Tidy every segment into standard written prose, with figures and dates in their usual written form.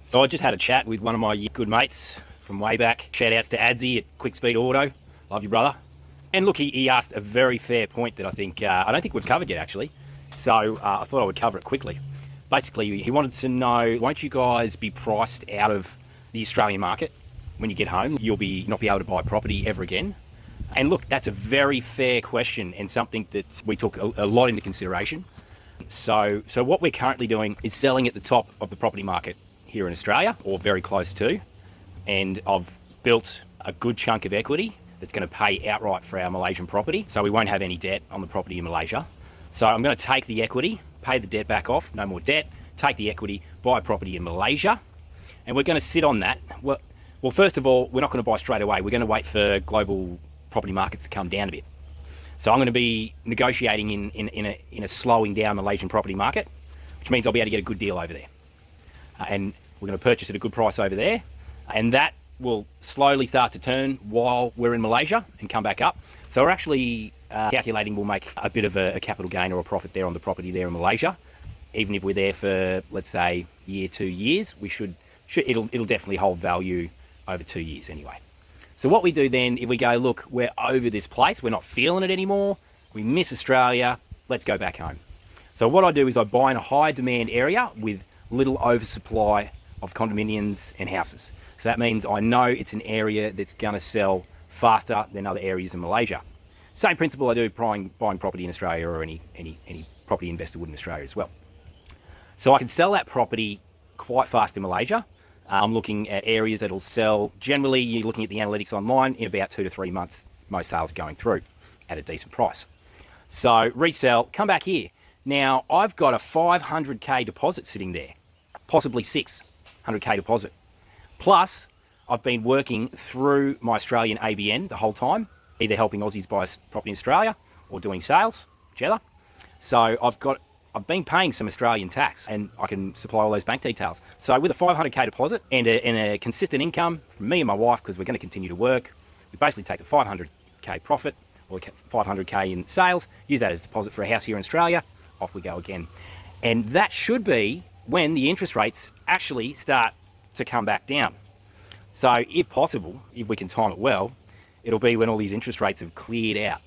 So I just had a chat with one of my good mates from way back. Shout outs to Adsy at Quick Speed Auto. Love you, brother. And look, he asked a very fair point that I don't think we've covered yet, actually. So I thought I would cover it quickly. Basically, he wanted to know, won't you guys be priced out of the Australian market when you get home? You'll not be able to buy property ever again. And look, that's a very fair question and something that we took a lot into consideration. So what we're currently doing is selling at the top of the property market here in Australia, or very close to. And I've built a good chunk of equity that's going to pay outright for our Malaysian property. So we won't have any debt on the property in Malaysia. So I'm going to take the equity, pay the debt back off, no more debt, take the equity, buy property in Malaysia. And we're going to sit on that. Well, first of all, we're not going to buy straight away. We're going to wait for global property markets to come down a bit. So I'm going to be negotiating in a slowing down Malaysian property market, which means I'll be able to get a good deal over there. And we're going to purchase at a good price over there. And that will slowly start to turn while we're in Malaysia and come back up. So we're actually calculating we'll make a bit of a capital gain or a profit there on the property there in Malaysia. Even if we're there for, let's say, year, 2 years, it'll definitely hold value over 2 years anyway. So what we do then, if we go, look, we're over this place, we're not feeling it anymore, we miss Australia, let's go back home. So what I do is I buy in a high demand area with little oversupply of condominiums and houses. So that means I know it's an area that's going to sell faster than other areas in Malaysia. Same principle I do buying property in Australia, or any property investor would in Australia as well. So I can sell that property quite fast in Malaysia. I'm looking at areas that'll sell, generally you're looking at the analytics online, in about 2 to 3 months, most sales are going through at a decent price. So resell, come back here. Now I've got a 500k deposit sitting there, possibly 600k deposit. Plus I've been working through my Australian ABN the whole time, either helping Aussies buy property in Australia or doing sales, whichever. So I've been paying some Australian tax, and I can supply all those bank details. So with a 500k deposit and a consistent income from me and my wife, because we're going to continue to work, we basically take the 500k profit or 500k in sales, use that as a deposit for a house here in Australia, off we go again. And that should be when the interest rates actually start to come back down. So if possible, if we can time it well, it'll be when all these interest rates have cleared out.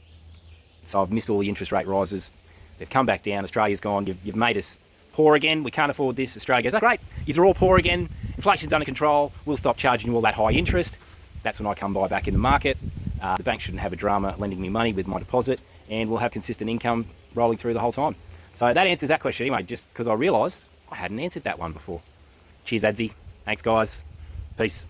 So I've missed all the interest rate rises. They've come back down. Australia's gone. You've made us poor again. We can't afford this. Australia goes, oh, great. You're all poor again. Inflation's under control. We'll stop charging you all that high interest. That's when I come buy back in the market. The bank shouldn't have a drama lending me money with my deposit, and we'll have consistent income rolling through the whole time. So that answers that question anyway, just because I realised I hadn't answered that one before. Cheers, Adsy. Thanks, guys. Peace.